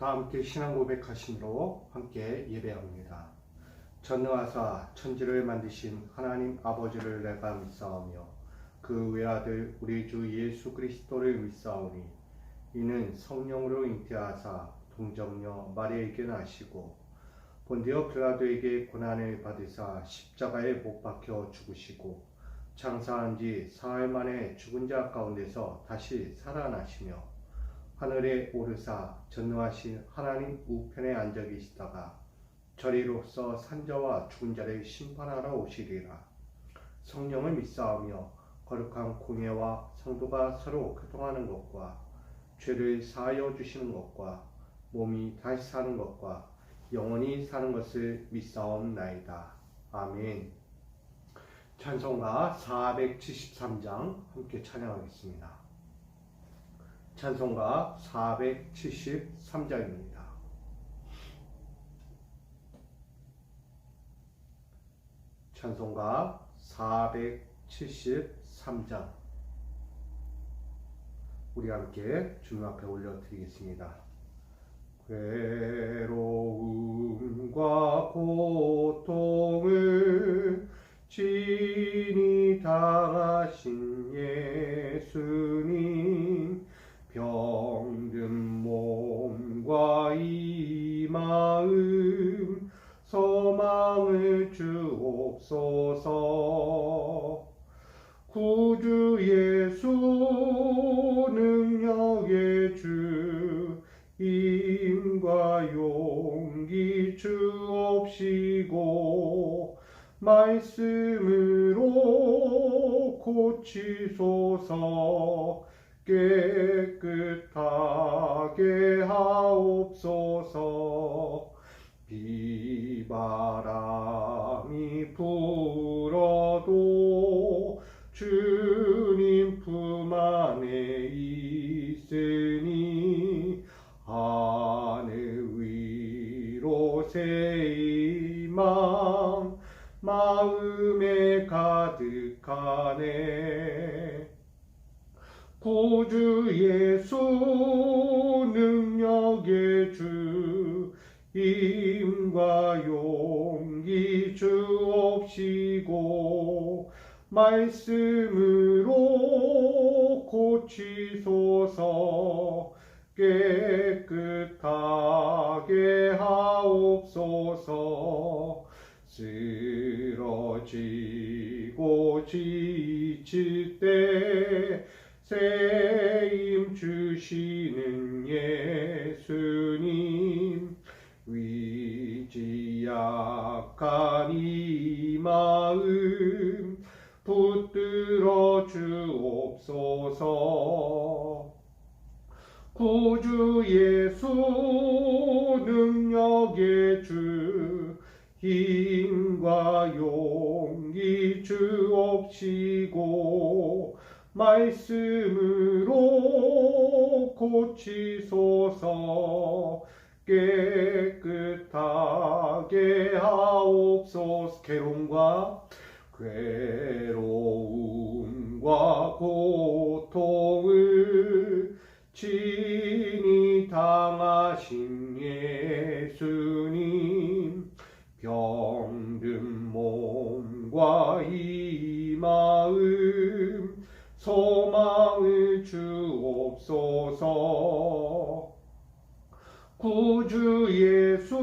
다 함께 신앙 고백하심으로 함께 예배합니다. 전능하사 천지를 만드신 하나님 아버지를 내가 믿사오며 그 외아들 우리 주 예수 그리스도를 믿사오니 이는 성령으로 잉태하사 동정녀 마리아에게 나시고 본디오 빌라도에게 고난을 받으사 십자가에 못 박혀 죽으시고 장사한 지 사흘 만에 죽은 자 가운데서 다시 살아나시며 하늘에 오르사 전능하신 하나님 우편에 앉아 계시다가 저리로서 산자와 죽은 자를 심판하러 오시리라. 성령을 믿사오며 거룩한 공예와 성도가 서로 교통하는 것과 죄를 사하여 주시는 것과 몸이 다시 사는 것과 영원히 사는 것을 믿사옵나이다. 아멘. 찬송가 473장 함께 찬양하겠습니다. 찬송가 473장입니다. 찬송가 473장 우리 함께 주님 앞에 올려드리겠습니다. 괴로움과 고통을 친히 당하신 예수님, 병든 몸과 이 마음 소망을 주옵소서. 구주 예수 능력의 주 힘과 용기 주옵시고 말씀으로 고치소서. 깨끗하게 하옵소서. 비바람이 불어도 주님 품 안에 있으니 하늘 위로 새 희망 마음에 가득하네. 구주 예수 능력의 주 힘과 용기 주옵시고 말씀으로 고치소서. 깨끗하게 하옵소서. 쓰러지고 지칠 때 새 힘 주시는 예수님, 위지 약한 이 마음 붙들어 주옵소서. 구주 예수 능력의 주 힘과 용기 주옵시고 말씀으로 고치소서. 깨끗하게 하옵소서. 괴로움과 고통을 친히 당하신 예수님, 병든 몸과 이 마음 소망을 주옵소서. 구주 예수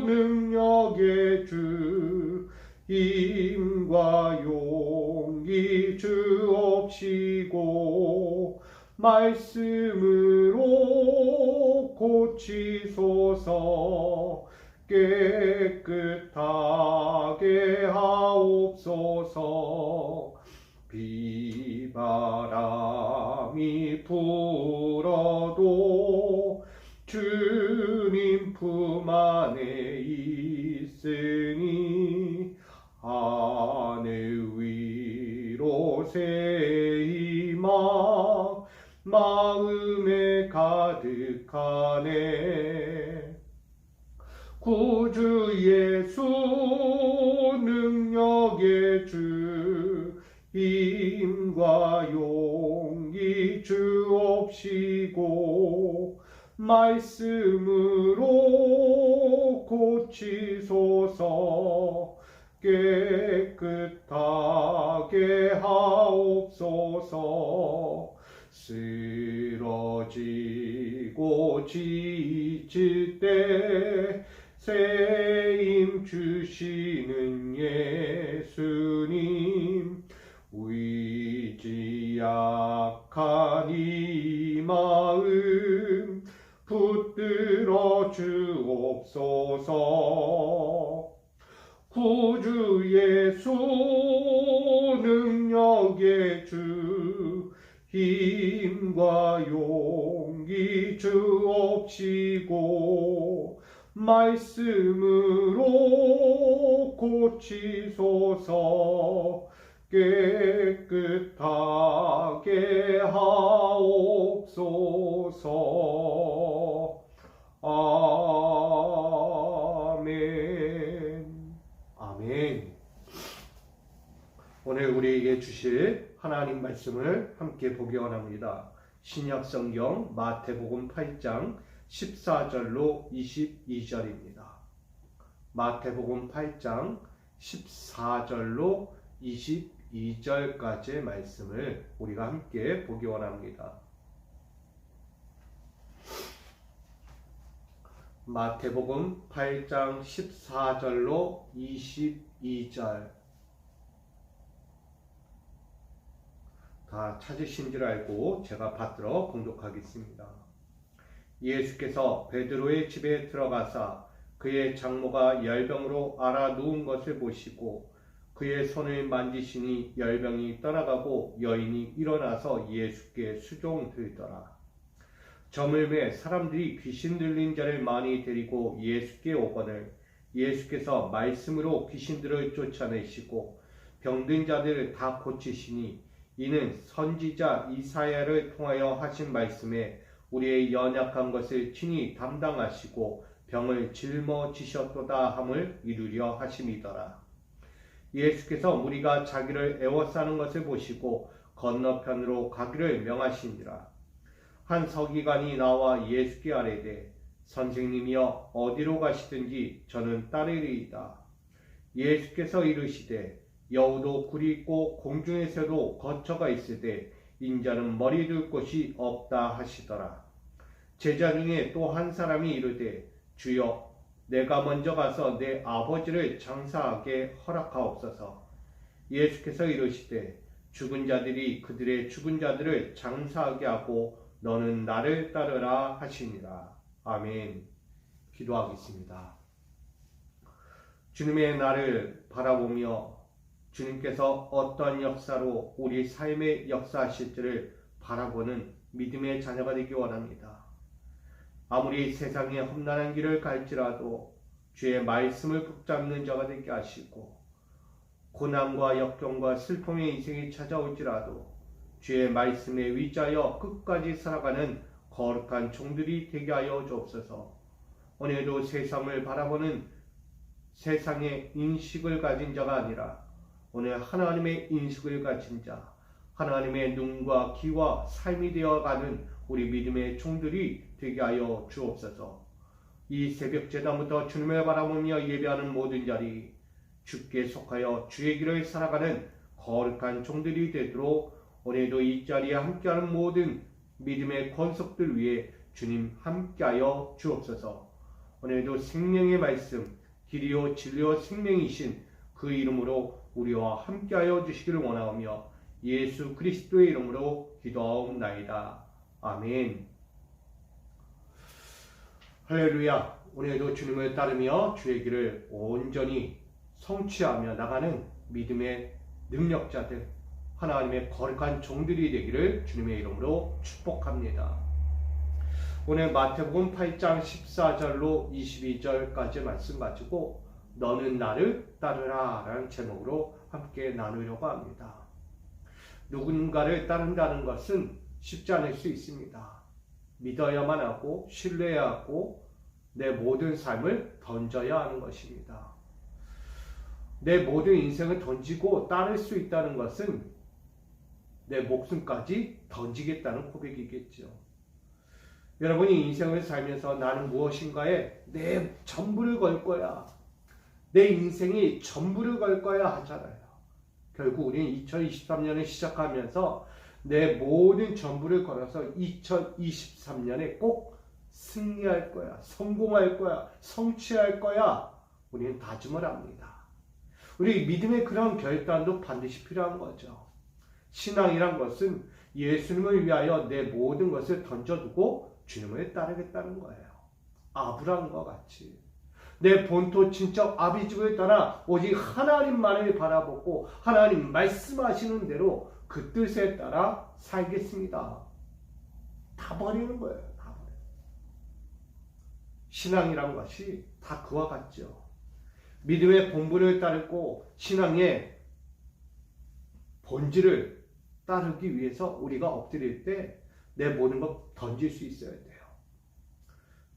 능력의 주 힘과 용기 주옵시고 말씀으로 고치소서. 깨끗하게 하옵소서. 비바람이 불어도 주님 품 안에 있으니 하늘 위로 새 희망 마음에 가득하네. 구주 예수 능력의 주 힘과 용기 주옵시고 말씀으로 고치소서. 깨끗하게 하옵소서. 쓰러지고 지칠 때 새 힘 주시는 예수님, 의지 약한 이 마음 붙들어 주옵소서. 구주 예수 능력의 주, 힘과 용기 주옵시고 말씀으로 고치소서. 깨끗하게 하옵소서. 아멘. 아멘. 오늘 우리에게 주실 하나님 말씀을 함께 보기 원합니다. 신약 성경 마태복음 8장 14절로 22절입니다. 마태복음 8장 14절로 22절까지의 말씀을 우리가 함께 보기 원합니다. 마태복음 8장 14절로 22절. 다 찾으신 줄 알고 제가 받들어 봉독하겠습니다. 예수께서 베드로의 집에 들어가사 그의 장모가 열병으로 앓아 누운 것을 보시고 그의 손을 만지시니 열병이 떠나가고 여인이 일어나서 예수께 수종들더라. 저물매 사람들이 귀신 들린 자를 많이 데리고 예수께 오거늘 예수께서 말씀으로 귀신들을 쫓아내시고 병든 자들을 다 고치시니 이는 선지자 이사야를 통하여 하신 말씀에 우리의 연약한 것을 친히 담당하시고 병을 짊어지셨도다 함을 이루려 하심이더라. 예수께서 무리가 자기를 애워싸는 것을 보시고 건너편으로 가기를 명하시니라. 한 서기관이 나와 예수께 아뢰되 선생님이여 어디로 가시든지 저는 따르리이다. 예수께서 이르시되 여우도 굴이 있고 공중에서도 거처가 있으되 인자는 머리 둘 곳이 없다 하시더라. 제자 중에 또 한 사람이 이르되 주여 내가 먼저 가서 내 아버지를 장사하게 허락하옵소서. 예수께서 이르시되 죽은 자들이 그들의 죽은 자들을 장사하게 하고 너는 나를 따르라 하시니라. 아멘. 기도하겠습니다. 주님의 나를 바라보며 주님께서 어떠한 역사로 우리 삶에 역사하실지를 바라보는 믿음의 자녀가 되기 원합니다. 아무리 세상의 험난한 길을 갈지라도 주의 말씀을 붙잡는 자가 되게 하시고 고난과 역경과 슬픔의 인생이 찾아올지라도 주의 말씀에 위자여 끝까지 살아가는 거룩한 종들이 되게 하여 주옵소서. 오늘도 세상을 바라보는 세상의 인식을 가진 자가 아니라 오늘 하나님의 인식을 가진 자, 하나님의 눈과 귀와 삶이 되어가는 우리 믿음의 종들이 되게 하여 주옵소서. 이 새벽 제단부터 주님을 바라보며 예배하는 모든 자리 주께 속하여 주의 길을 살아가는 거룩한 종들이 되도록 오늘도 이 자리에 함께하는 모든 믿음의 권속들 위해 주님 함께하여 주옵소서. 오늘도 생명의 말씀, 길이요 진리요 생명이신 그 이름으로 우리와 함께하여 주시기를 원하오며 예수 그리스도의 이름으로 기도하옵나이다. 아멘. 할렐루야. 오늘도 주님을 따르며 주의 길을 온전히 성취하며 나가는 믿음의 능력자들, 하나님의 거룩한 종들이 되기를 주님의 이름으로 축복합니다. 오늘 마태복음 8장 14절로 22절까지 말씀 가지고 너는 나를 따르라 라는 제목으로 함께 나누려고 합니다. 누군가를 따른다는 것은 쉽지 않을 수 있습니다. 믿어야만 하고 신뢰해야 하고 내 모든 삶을 던져야 하는 것입니다. 내 모든 인생을 던지고 따를 수 있다는 것은 내 목숨까지 던지겠다는 고백이겠죠. 여러분이 인생을 살면서 나는 무엇인가에 내 전부를 걸 거야. 내 인생이 전부를 걸 거야 하잖아요. 결국 우리는 2023년을 시작하면서 내 모든 전부를 걸어서 2023년에 꼭 승리할 거야. 성공할 거야. 성취할 거야. 우리는 다짐을 합니다. 우리 믿음의 그런 결단도 반드시 필요한 거죠. 신앙이란 것은 예수님을 위하여 내 모든 것을 던져두고 주님을 따르겠다는 거예요. 아브라함과 같이 내 본토 친척 아비집을 따라 오직 하나님만을 바라보고 하나님 말씀하시는 대로 그 뜻에 따라 살겠습니다. 다 버리는 거예요. 다 버려요. 신앙이란 것이 다 그와 같죠. 믿음의 본분을 따르고 신앙의 본질을 따르기 위해서 우리가 엎드릴 때 내 모든 것 던질 수 있어야 돼요.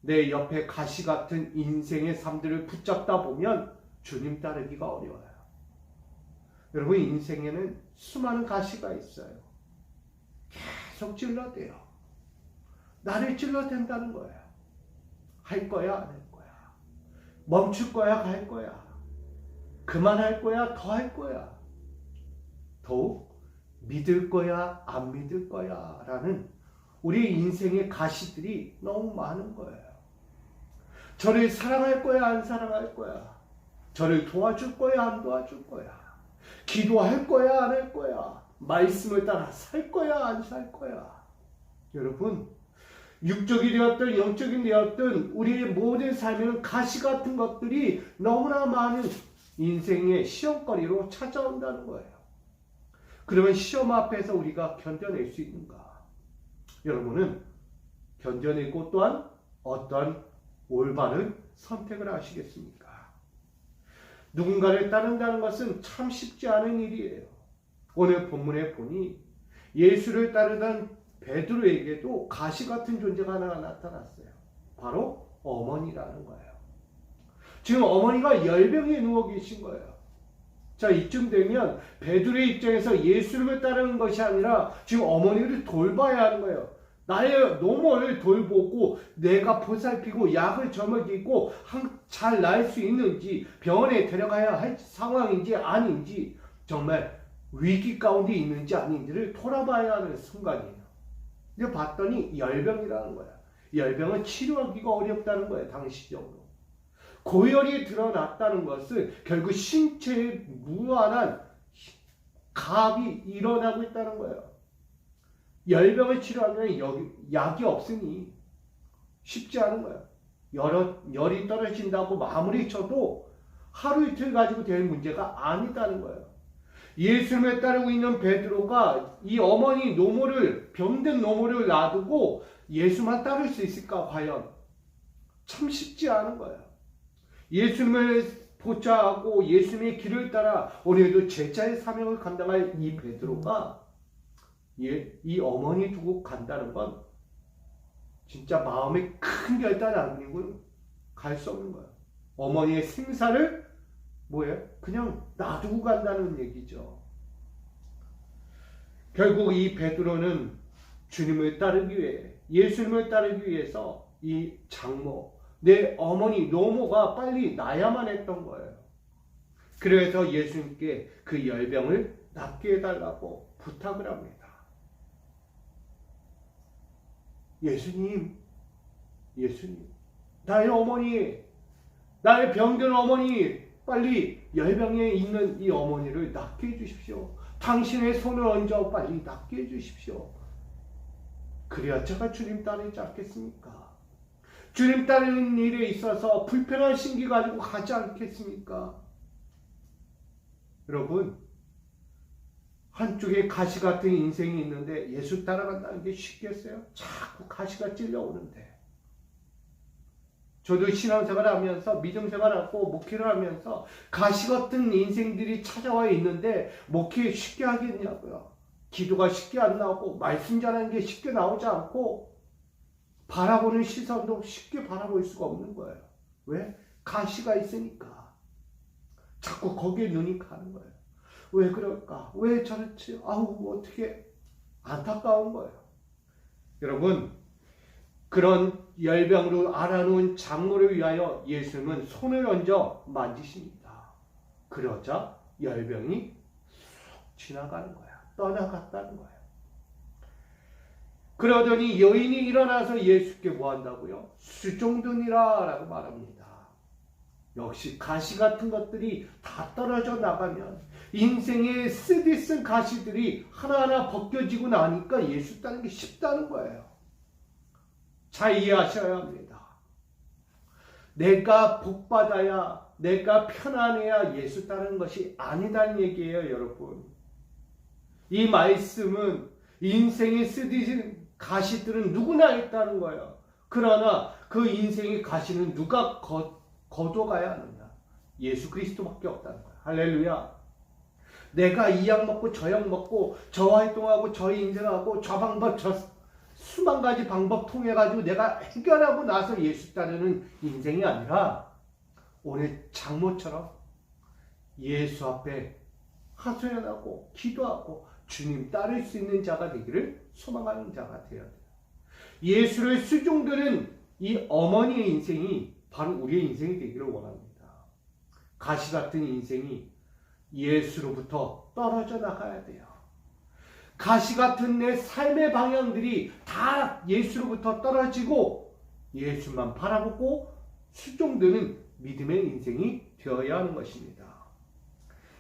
내 옆에 가시 같은 인생의 삶들을 붙잡다 보면 주님 따르기가 어려워요. 여러분 인생에는 수많은 가시가 있어요. 계속 찔러대요. 나를 찔러댄다는 거예요. 할 거야 안 할 거야. 멈출 거야 갈 거야. 그만할 거야 더 할 거야. 더욱 믿을 거야 안 믿을 거야 라는 우리 인생의 가시들이 너무 많은 거예요. 저를 사랑할 거야 안 사랑할 거야. 저를 도와줄 거야 안 도와줄 거야. 기도할 거야 안 할 거야. 말씀을 따라 살 거야 안 살 거야. 여러분 육적이 되었든 영적이 되었든 우리의 모든 삶에는 가시 같은 것들이 너무나 많은 인생의 시험거리로 찾아온다는 거예요. 그러면 시험 앞에서 우리가 견뎌낼 수 있는가? 여러분은 견뎌내고 또한 어떠한 올바른 선택을 하시겠습니까? 누군가를 따른다는 것은 참 쉽지 않은 일이에요. 오늘 본문에 보니 예수를 따르던 베드로에게도 가시 같은 존재가 하나가 나타났어요. 바로 어머니라는 거예요. 지금 어머니가 열병에 누워 계신 거예요. 자, 이쯤 되면 베드로의 입장에서 예수를 따르는 것이 아니라 지금 어머니를 돌봐야 하는 거예요. 나의 노모를 돌보고 내가 보살피고 약을 저먹이고 잘 나을 수 있는지 병원에 데려가야 할 상황인지 아닌지 정말 위기 가운데 있는지 아닌지를 돌아봐야 하는 순간이에요. 근데 봤더니 열병이라는 거야. 열병은 치료하기가 어렵다는 거예요. 당시적으로. 고열이 드러났다는 것은 결국 신체에 무한한 가압이 일어나고 있다는 거예요. 열병을 치료하면 약이 없으니 쉽지 않은 거예요. 열이 떨어진다고 마무리 쳐도 하루 이틀 가지고 될 문제가 아니다는 거예요. 예수님을 따르고 있는 베드로가 이 어머니 노모를 병든 노모를 놔두고 예수만 따를 수 있을까 과연? 참 쉽지 않은 거예요. 예수님을 보좌하고 예수님의 길을 따라 오늘도 제자의 사명을 감당할 이 베드로가 이 어머니 두고 간다는 건 진짜 마음에 큰 결단이 아니고 갈 수 없는 거예요. 어머니의 생사를 뭐예요? 그냥 놔두고 간다는 얘기죠. 결국 이 베드로는 주님을 따르기 위해 예수님을 따르기 위해서 이 장모 내 어머니 노모가 빨리 나야만 했던 거예요. 그래서 예수님께 그 열병을 낫게 해달라고 부탁을 합니다. 예수님, 나의 어머니, 나의 병든 어머니, 빨리 열병에 있는 이 어머니를 낫게 해주십시오. 당신의 손을 얹어 빨리 낫게 해주십시오. 그래야 제가 주님 따르지 않겠습니까? 주님 따르는 일에 있어서 불편한 심기 가지고 가지 않겠습니까? 여러분, 한쪽에 가시 같은 인생이 있는데 예수 따라간다는 게 쉽겠어요? 자꾸 가시가 찔려오는데. 저도 신앙생활을 하면서 믿음 생활하고 목회를 하면서 가시 같은 인생들이 찾아와 있는데 목회 쉽게 하겠냐고요. 기도가 쉽게 안 나오고 말씀 전하는 게 쉽게 나오지 않고 바라보는 시선도 쉽게 바라볼 수가 없는 거예요. 왜? 가시가 있으니까. 자꾸 거기에 눈이 가는 거예요. 왜 그럴까? 왜 저렇지? 아우 어떻게 안타까운 거예요. 여러분 그런 열병으로 알아놓은 장로를 위하여 예수님은 손을 얹어 만지십니다. 그러자 열병이 쑥 지나가는 거야. 떠나갔다는 거야. 그러더니 여인이 일어나서 예수께 뭐 한다고요? 수종드니라 라고 말합니다. 역시 가시 같은 것들이 다 떨어져 나가면 인생의 쓰디쓴 가시들이 하나하나 벗겨지고 나니까 예수 따르는 게 쉽다는 거예요. 잘 이해하셔야 합니다. 내가 복받아야, 내가 편안해야 예수 따르는 것이 아니다는 얘기예요, 여러분. 이 말씀은 인생의 쓰디쓴 가시들은 누구나 있다는 거예요. 그러나 그 인생의 가시는 누가 거둬가야 하느냐? 예수 그리스도밖에 없다는 거예요. 할렐루야. 내가 이 약 먹고 저 약 먹고 저 활동하고 저 인생하고 저 방법 저 수만 가지 방법 통해 가지고 내가 해결하고 나서 예수 따르는 인생이 아니라 오늘 장모처럼 예수 앞에 하소연하고 기도하고 주님 따를 수 있는 자가 되기를 소망하는 자가 되어야 돼요. 예수를 수종드는 이 어머니의 인생이 바로 우리의 인생이 되기를 원합니다. 가시 같은 인생이 예수로부터 떨어져 나가야 돼요. 가시 같은 내 삶의 방향들이 다 예수로부터 떨어지고 예수만 바라보고 수종드는 믿음의 인생이 되어야 하는 것입니다.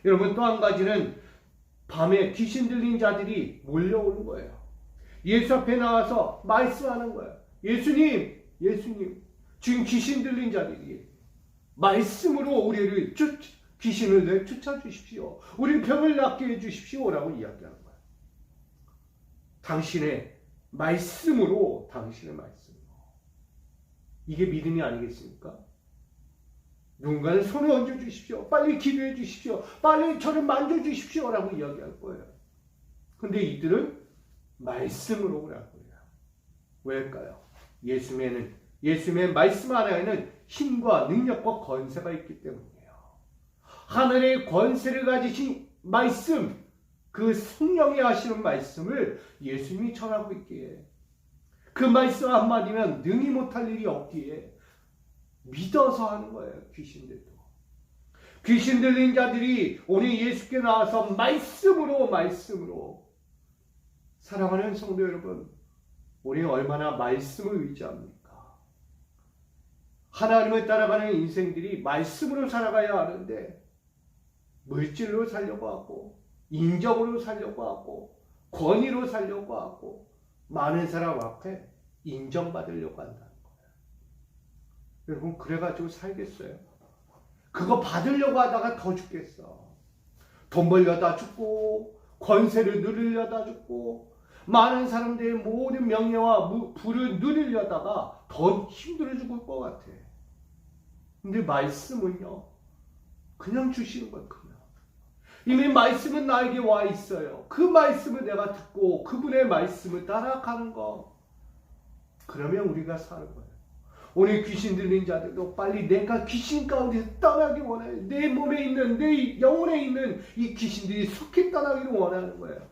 여러분, 또 한 가지는 밤에 귀신 들린 자들이 몰려오는 거예요. 예수 앞에 나와서 말씀하는 거예요. 예수님, 예수님, 지금 귀신 들린 자들이 말씀으로 우리를 귀신을 내쫓아 주십시오. 우리 병을 낫게 해주십시오. 라고 이야기하는 거예요. 당신의 말씀으로, 당신의 말씀으로. 이게 믿음이 아니겠습니까? 누군가는 손을 얹어 주십시오. 빨리 기도해 주십시오. 빨리 저를 만져 주십시오. 라고 이야기할 거예요. 근데 이들은 말씀으로 오라고 해요. 왜일까요? 예수님의 말씀 안에는 힘과 능력과 권세가 있기 때문이에요. 하늘의 권세를 가지신 말씀, 그 성령이 하시는 말씀을 예수님이 전하고 있기에 그 말씀 한마디면 능히 못할 일이 없기에 믿어서 하는 거예요. 귀신들도. 귀신 들린 자들이 오늘 예수께 나와서 말씀으로 사랑하는 성도 여러분, 우리 얼마나 말씀을 의지합니까? 하나님을 따라가는 인생들이 말씀으로 살아가야 하는데 물질로 살려고 하고 인정으로 살려고 하고 권위로 살려고 하고 많은 사람 앞에 인정받으려고 한다는 거예요. 여러분, 그래가지고 살겠어요? 그거 받으려고 하다가 더 죽겠어. 돈 벌려다 죽고 권세를 누리려다 죽고 많은 사람들의 모든 명예와 부를 누리려다가 더 힘들어 죽을 것 같아. 근데 말씀은요, 그냥 주시는 거예요. 그냥. 이미 말씀은 나에게 와 있어요. 그 말씀을 내가 듣고 그분의 말씀을 따라가는 거. 그러면 우리가 사는 거예요. 오늘 귀신 들린 자들도 빨리 내가 귀신 가운데서 떠나기 원해요. 내 몸에 있는, 내 영혼에 있는 이 귀신들이 속히 떠나기를 원하는 거예요.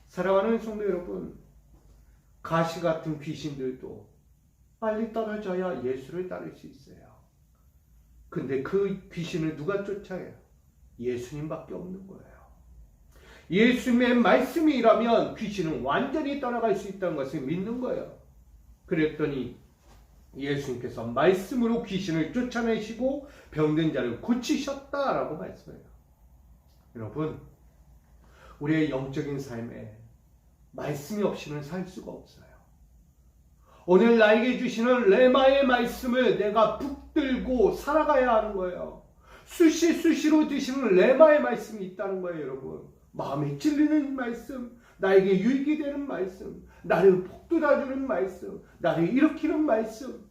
사랑하는 성도 여러분, 가시 같은 귀신들도 빨리 떨어져야 예수를 따를 수 있어요. 근데 그 귀신을 누가 쫓아요? 예수님밖에 없는 거예요. 예수님의 말씀이라면 귀신은 완전히 떠나갈 수 있다는 것을 믿는 거예요. 그랬더니 예수님께서 말씀으로 귀신을 쫓아내시고 병든 자를 고치셨다라고 말씀해요. 여러분, 우리의 영적인 삶에 말씀이 없이는 살 수가 없어요. 오늘 나에게 주시는 레마의 말씀을 내가 붙들고 살아가야 하는 거예요. 수시로 드시는 레마의 말씀이 있다는 거예요, 여러분. 마음에 찔리는 말씀, 나에게 유익이 되는 말씀, 나를 복돋아주는 말씀, 나를 일으키는 말씀.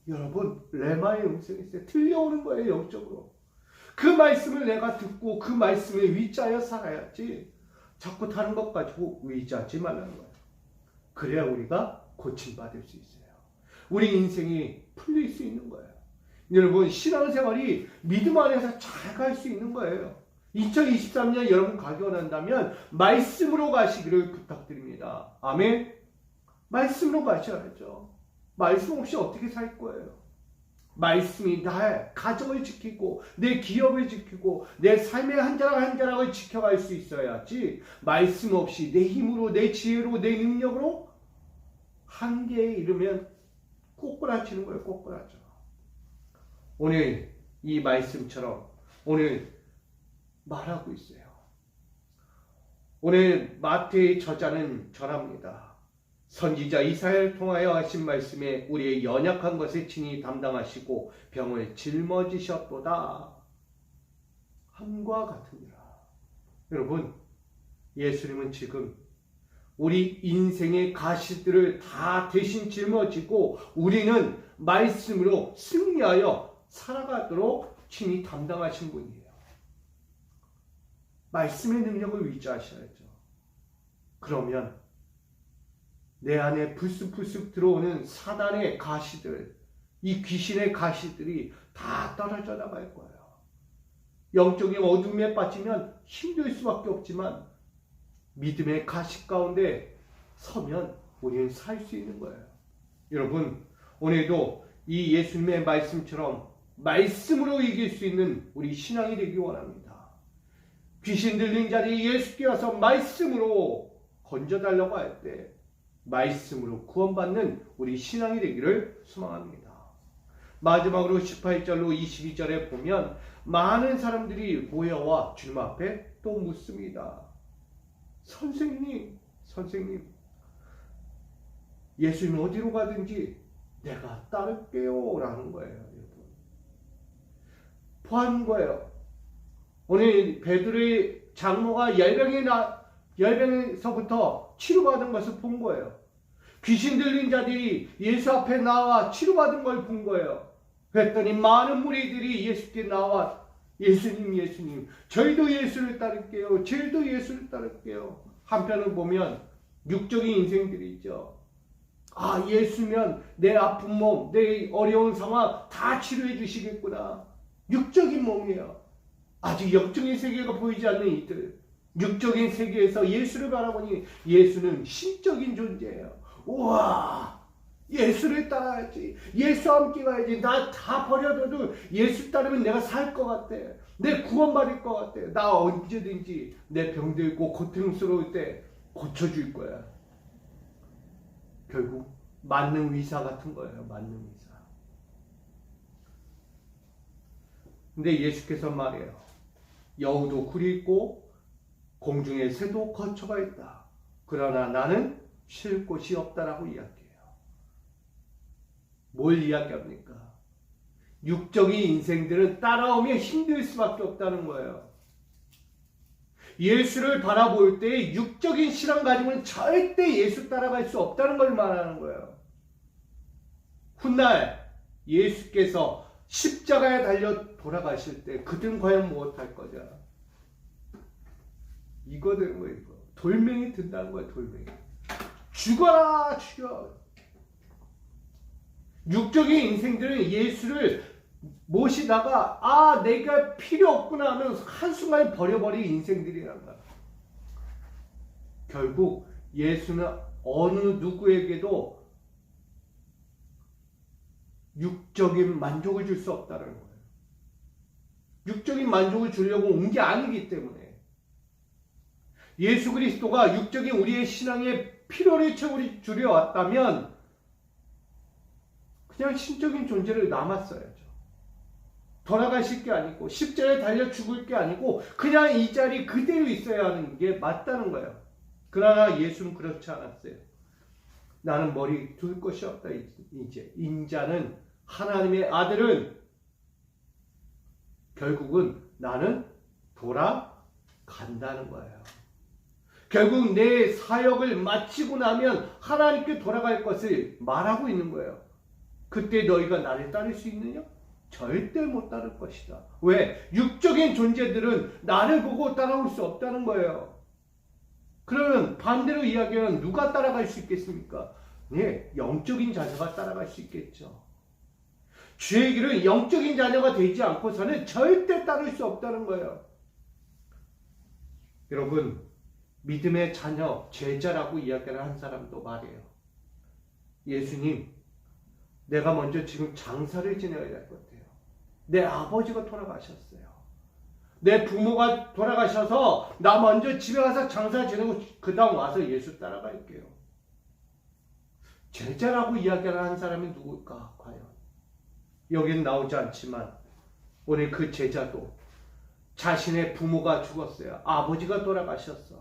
여러분, 레마의 음성이 있어요. 들려오는 거예요, 영적으로. 그 말씀을 내가 듣고 그 말씀에 위자하여 살아야지 자꾸 다른 것 가지고 위자하지 말라는 거예요. 그래야 우리가 고침받을 수 있어요. 우리 인생이 풀릴 수 있는 거예요. 여러분, 신앙생활이 믿음 안에서 잘 갈 수 있는 거예요. 2023년 여러분 가기 원한다면 말씀으로 가시기를 부탁드립니다. 아멘. 말씀으로 가셔야죠. 말씀 없이 어떻게 살 거예요? 말씀이 나의 가정을 지키고 내 기업을 지키고 내 삶의 한 자락 한 자락을 지켜갈 수 있어야지, 말씀 없이 내 힘으로 내 지혜로 내 능력으로 한계에 이르면 꼬꾸라치는 거예요. 꼬꾸라져. 오늘 이 말씀처럼 오늘 말하고 있어요. 오늘 마태의 저자는 전합니다. 선지자 이사야를 통하여 하신 말씀에 우리의 연약한 것을 친히 담당하시고 병을 짊어지셨도다 함과 같으니라. 여러분, 예수님은 지금 우리 인생의 가시들을 다 대신 짊어지고 우리는 말씀으로 승리하여 살아가도록 친히 담당하신 분이에요. 말씀의 능력을 위조하셔야죠. 그러면 내 안에 불쑥불쑥 들어오는 사단의 가시들, 이 귀신의 가시들이 다 떨어져 나갈 거예요. 영적인 어둠에 빠지면 힘들 수밖에 없지만 믿음의 가시 가운데 서면 우리는 살 수 있는 거예요. 여러분, 오늘도 이 예수님의 말씀처럼 말씀으로 이길 수 있는 우리 신앙이 되기 원합니다. 귀신 들린 자들이 예수께 와서 말씀으로 건져달라고 할 때 말씀으로 구원받는 우리 신앙이 되기를 소망합니다. 마지막으로 18절로 22절에 보면 많은 사람들이 모여와 주님 앞에 또 묻습니다. 선생님, 예수님 어디로 가든지 내가 따를게요 라는 거예요. 여러분, 포함인 거예요. 오늘 베드로의 장모가 열병에서부터 치료받은 것을 본 거예요. 귀신 들린 자들이 예수 앞에 나와 치료받은 걸 본 거예요. 그랬더니 많은 무리들이 예수께 나와 예수님, 저희도 예수를 따를게요. 저희도 예수를 따를게요. 한편을 보면 육적인 인생들이 있죠. 아, 예수면 내 아픈 몸, 내 어려운 상황 다 치료해 주시겠구나. 육적인 몸이에요. 아직 영적인 세계가 보이지 않는 이들, 육적인 세계에서 예수를 바라보니 예수는 신적인 존재예요. 우와, 예수를 따라야지. 예수 함께 가야지. 나 다 버려둬도 예수 따르면 내가 살 것 같아. 내 구원받을 것 같아. 나 언제든지 내 병들고 고통스러울 때 고쳐줄 거야. 결국 만능 의사 같은 거예요. 만능 의사. 근데 예수께서 말해요. 여우도 굴이 있고 공중의 새도 거처가 있다. 그러나 나는 쉴 곳이 없다라고 이야기해요. 뭘 이야기합니까? 육적인 인생들은 따라오면 힘들 수밖에 없다는 거예요. 예수를 바라볼 때 육적인 신앙 가지고는 절대 예수 따라갈 수 없다는 걸 말하는 거예요. 훗날 예수께서 십자가에 달려 돌아가실 때 그들은 과연 무엇할 거냐? 이거 되는 거예요. 이거. 돌멩이 든다는 거예요. 돌멩이. 죽어라, 죽여. 육적인 인생들은 예수를 모시다가 아, 내가 필요 없구나 하면 한순간에 버려버린 인생들이란 거야. 결국 예수는 어느 누구에게도 육적인 만족을 줄 수 없다는 거예요. 육적인 만족을 주려고 온 게 아니기 때문에 예수 그리스도가 육적인 우리의 신앙의 필요를 채워주려 왔다면 그냥 신적인 존재를 남았어야죠. 돌아가실 게 아니고 십자가에 달려 죽을 게 아니고 그냥 이 자리 그대로 있어야 하는 게 맞다는 거예요. 그러나 예수는 그렇지 않았어요. 나는 머리 둘 것이 없다. 이제 인자는 하나님의 아들은 결국은 나는 돌아간다는 거예요. 결국 내 사역을 마치고 나면 하나님께 돌아갈 것을 말하고 있는 거예요. 그때 너희가 나를 따를 수 있느냐? 절대 못 따를 것이다. 왜? 육적인 존재들은 나를 보고 따라올 수 없다는 거예요. 그러면 반대로 이야기하면 누가 따라갈 수 있겠습니까? 네, 영적인 자녀가 따라갈 수 있겠죠. 주의 길은 영적인 자녀가 되지 않고서는 절대 따를 수 없다는 거예요. 여러분, 믿음의 자녀, 제자라고 이야기를 한 사람도 말해요. 예수님, 내가 먼저 지금 장사를 지내야 될 것 같아요. 내 아버지가 돌아가셨어요. 내 부모가 돌아가셔서 나 먼저 집에 가서 장사 지내고 그 다음 와서 예수 따라갈게요. 제자라고 이야기를 하는 사람이 누굴까 과연? 여기는 나오지 않지만 오늘 그 제자도 자신의 부모가 죽었어요. 아버지가 돌아가셨어.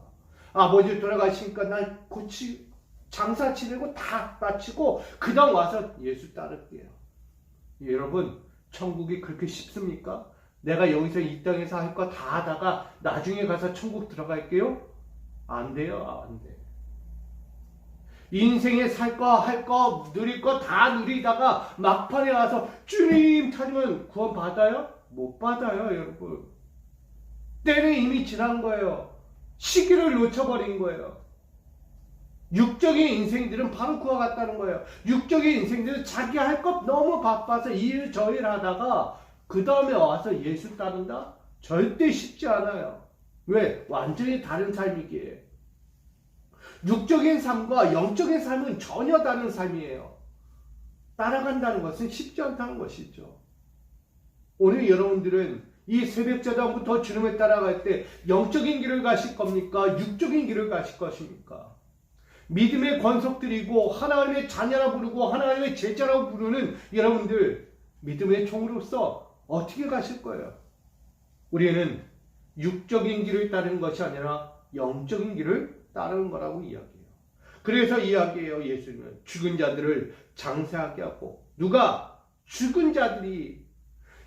아버지 돌아가시니까 난 고치 장사 지내고 다 마치고 그 다음 와서 예수 따를게요. 여러분, 천국이 그렇게 쉽습니까? 내가 여기서 이 땅에서 할 거 다 하다가 나중에 가서 천국 들어갈게요? 안 돼요. 안 돼. 인생에 살 거, 할 거, 누릴 거 다 누리다가 막판에 와서 주님 찾으면 구원 받아요? 못 받아요, 여러분. 때는 이미 지난 거예요. 시기를 놓쳐버린 거예요. 육적인 인생들은 바로 그와 같다는 거예요. 육적인 인생들은 자기 할 것 너무 바빠서 일 저 일 하다가 그 다음에 와서 예수 따른다? 절대 쉽지 않아요. 왜? 완전히 다른 삶이기에. 육적인 삶과 영적인 삶은 전혀 다른 삶이에요. 따라간다는 것은 쉽지 않다는 것이죠. 오늘 여러분들은 이 새벽자단부터 주님을 따라갈 때 영적인 길을 가실 겁니까? 육적인 길을 가실 것입니까? 믿음의 권속들이고 하나님의 자녀라 부르고 하나님의 제자라고 부르는 여러분들 믿음의 종으로서 어떻게 가실 거예요? 우리는 육적인 길을 따르는 것이 아니라 영적인 길을 따르는 거라고 이야기해요. 그래서 이야기해요. 예수님은 죽은 자들을 장사하게 하고 누가? 죽은 자들이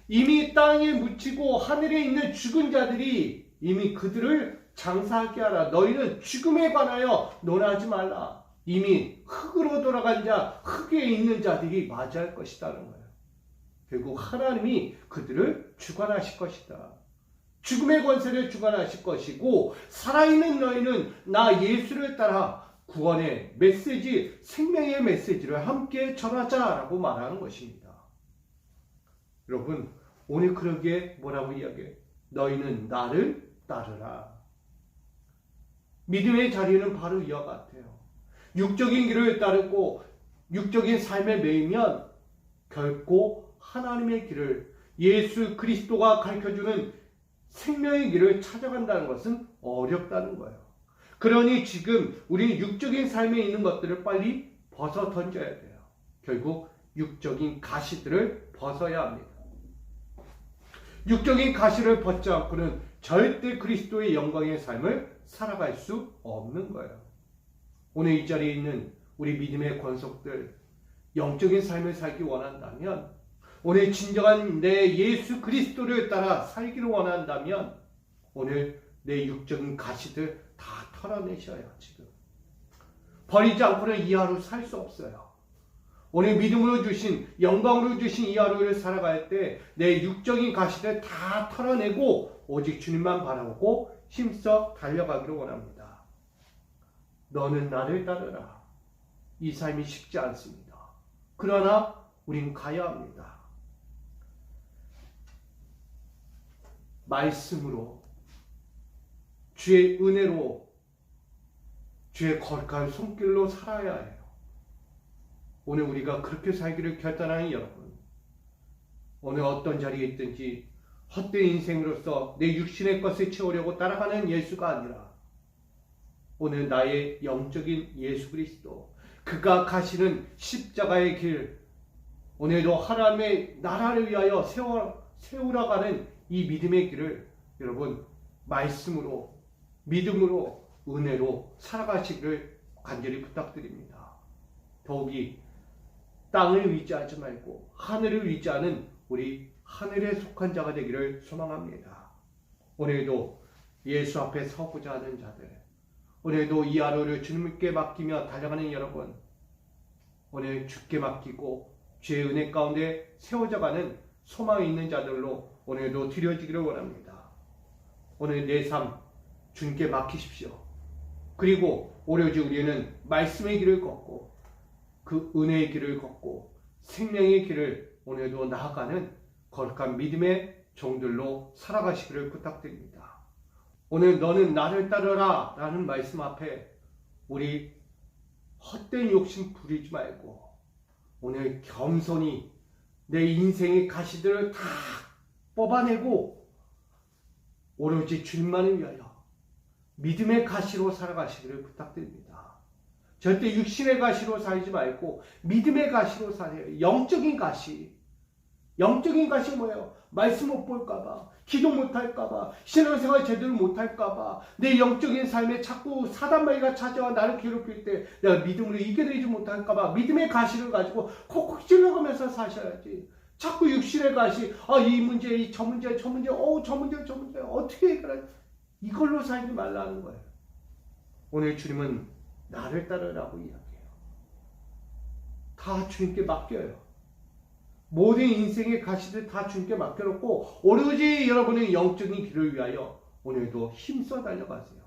이미 땅에 묻히고 하늘에 있는 죽은 자들이 이미 그들을 장사하게 하라. 너희는 죽음에 관하여 논하지 말라. 이미 흙으로 돌아간 자, 흙에 있는 자들이 맞이할 것이다는 거예요. 결국 하나님이 그들을 주관하실 것이다. 죽음의 권세를 주관하실 것이고 살아있는 너희는 나 예수를 따라 구원의 메시지, 생명의 메시지를 함께 전하자라고 말하는 것입니다. 여러분, 오늘 그러기에 뭐라고 이야기해요? 너희는 나를 따르라. 믿음의 자리는 바로 이와 같아요. 육적인 길을 따르고 육적인 삶에 매이면 결코 하나님의 길을, 예수 그리스도가 가르쳐주는 생명의 길을 찾아간다는 것은 어렵다는 거예요. 그러니 지금 우리 육적인 삶에 있는 것들을 빨리 벗어 던져야 돼요. 결국 육적인 가시들을 벗어야 합니다. 육적인 가시를 벗지 않고는 절대 그리스도의 영광의 삶을 살아갈 수 없는 거예요. 오늘 이 자리에 있는 우리 믿음의 권속들, 영적인 삶을 살기 원한다면, 오늘 진정한 내 예수 그리스도를 따라 살기를 원한다면 오늘 내 육적인 가시들 다 털어내셔야 지금. 버리지 않고는 이 하루 살 수 없어요. 오늘 믿음으로 주신, 영광으로 주신 이 하루를 살아갈 때 내 육적인 가시를 다 털어내고 오직 주님만 바라보고 힘써 달려가기를 원합니다. 너는 나를 따르라. 이 삶이 쉽지 않습니다. 그러나 우린 가야 합니다. 말씀으로, 주의 은혜로, 주의 거룩한 손길로 살아야 해요. 오늘 우리가 그렇게 살기를 결단하는 여러분, 오늘 어떤 자리에 있든지 헛된 인생으로서 내 육신의 것을 채우려고 따라가는 예수가 아니라 오늘 나의 영적인 예수 그리스도, 그가 가시는 십자가의 길, 오늘도 하나님의 나라를 위하여 세우라가는 이 믿음의 길을 여러분 말씀으로, 믿음으로, 은혜로 살아가시기를 간절히 부탁드립니다. 더욱이 땅을 의지하지 말고 하늘을 의지하는 우리 하늘에 속한 자가 되기를 소망합니다. 오늘도 예수 앞에 서고자 하는 자들, 오늘도 이 하루를 주님께 맡기며 달려가는 여러분, 오늘 주께 맡기고 주의 은혜 가운데 세워져가는 소망이 있는 자들로 오늘도 드려지기를 원합니다. 오늘 내 삶 주님께 맡기십시오. 그리고 오로지 우리는 말씀의 길을 걷고 그 은혜의 길을 걷고 생명의 길을 오늘도 나아가는 거룩한 믿음의 종들로 살아가시기를 부탁드립니다. 오늘 너는 나를 따르라 라는 말씀 앞에 우리 헛된 욕심 부리지 말고 오늘 겸손히 내 인생의 가시들을 다 뽑아내고 오로지 주님만을 위하여 믿음의 가시로 살아가시기를 부탁드립니다. 절대 육신의 가시로 살지 말고 믿음의 가시로 살아요. 영적인 가시. 영적인 가시 뭐예요? 말씀 못 볼까봐, 기도 못할까봐, 신앙생활 제대로 못할까봐, 내 영적인 삶에 자꾸 사단마귀가 찾아와 나를 괴롭힐 때 내가 믿음으로 이겨내지 못할까봐 믿음의 가시를 가지고 콕콕 찔러가면서 사셔야지. 자꾸 육신의 가시, 이 문제, 저 문제, 저 문제, 저 문제, 어떻게 해결하지? 이걸로 살지 말라는 거예요. 오늘 주님은 나를 따르라고 이야기해요. 다 주님께 맡겨요. 모든 인생의 가시들 다 주님께 맡겨놓고 오로지 여러분의 영적인 길을 위하여 오늘도 힘써 달려가세요.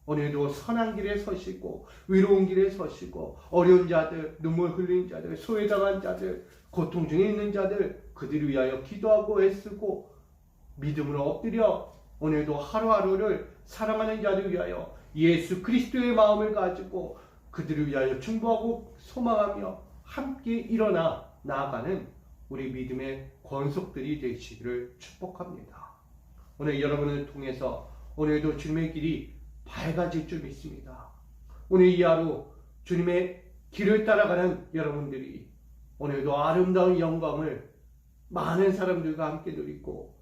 오늘도 선한 길에 서시고 위로운 길에 서시고 어려운 자들, 눈물 흘린 자들, 소외당한 자들, 고통 중에 있는 자들 그들을 위하여 기도하고 애쓰고 믿음으로 엎드려 오늘도 하루하루를 사랑하는 자를 위하여 예수 그리스도의 마음을 가지고 그들을 위하여 충고하고 소망하며 함께 일어나 나아가는 우리 믿음의 권속들이 되시기를 축복합니다. 오늘 여러분을 통해서 오늘도 주님의 길이 밝아질 줄 믿습니다. 오늘 이 하루 주님의 길을 따라가는 여러분들이 오늘도 아름다운 영광을 많은 사람들과 함께 누리고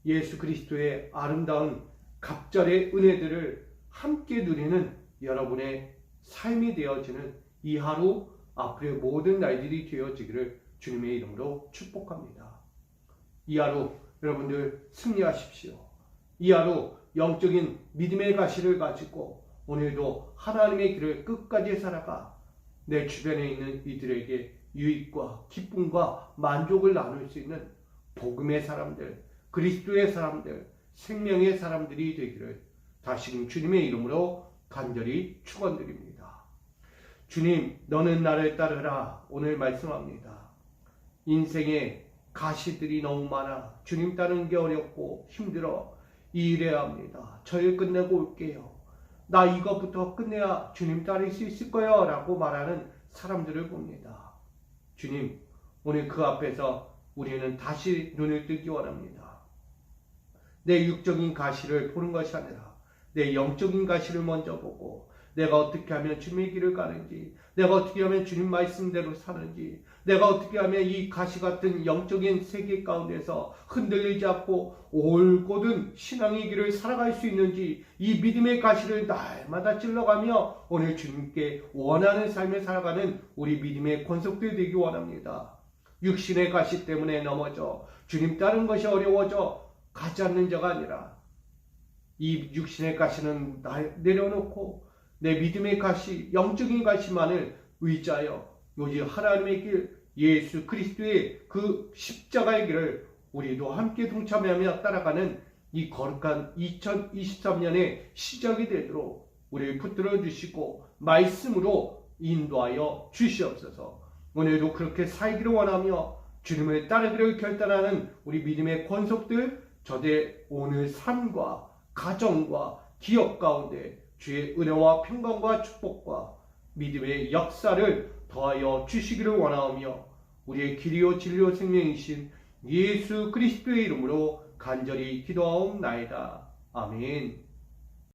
예수 그리스도의 아름다운 갑절의 은혜들을 함께 누리는 여러분의 삶이 되어지는 이 하루 앞으로의 모든 날들이 되어지기를 주님의 이름으로 축복합니다. 이 하루 여러분들 승리하십시오. 이 하루 영적인 믿음의 가시를 가지고 오늘도 하나님의 길을 끝까지 살아가 내 주변에 있는 이들에게 유익과 기쁨과 만족을 나눌 수 있는 복음의 사람들, 그리스도의 사람들, 생명의 사람들이 되기를 다시금 주님의 이름으로 간절히 축원드립니다. 주님, 너는 나를 따르라 오늘 말씀합니다. 인생에 가시들이 너무 많아 주님 따르는 게 어렵고 힘들어 일해야 합니다. 저 일 끝내고 올게요. 나 이것부터 끝내야 주님 따를 수 있을 거예요 라고 말하는 사람들을 봅니다. 주님, 오늘 그 앞에서 우리는 다시 눈을 뜨기 원합니다. 내 육적인 가시를 보는 것이 아니라 내 영적인 가시를 먼저 보고 내가 어떻게 하면 주님의 길을 가는지, 내가 어떻게 하면 주님 말씀대로 사는지, 내가 어떻게 하면 이 가시 같은 영적인 세계 가운데서 흔들리지 않고 올곧은 신앙의 길을 살아갈 수 있는지 이 믿음의 가시를 날마다 찔러가며 오늘 주님께 원하는 삶을 살아가는 우리 믿음의 권속들 되기 원합니다. 육신의 가시 때문에 넘어져 주님 따른 것이 어려워져 가지 않는 자가 아니라 이 육신의 가시는 내려놓고 내 믿음의 가시, 영적인 가시만을 의지하여 오직 하나님의 길, 예수 그리스도의 그 십자가의 길을 우리도 함께 동참하며 따라가는 이 거룩한 2023년의 시작이 되도록 우리를 붙들어 주시고 말씀으로 인도하여 주시옵소서. 오늘도 그렇게 살기를 원하며 주님을 따르기를 결단하는 우리 믿음의 권속들 저의 오늘 삶과 가정과 기업 가운데 주의 은혜와 평강과 축복과 믿음의 역사를 더하여 주시기를 원하오며 우리의 길이요 진리요 생명이신 예수 그리스도의 이름으로 간절히 기도하옵나이다. 아멘.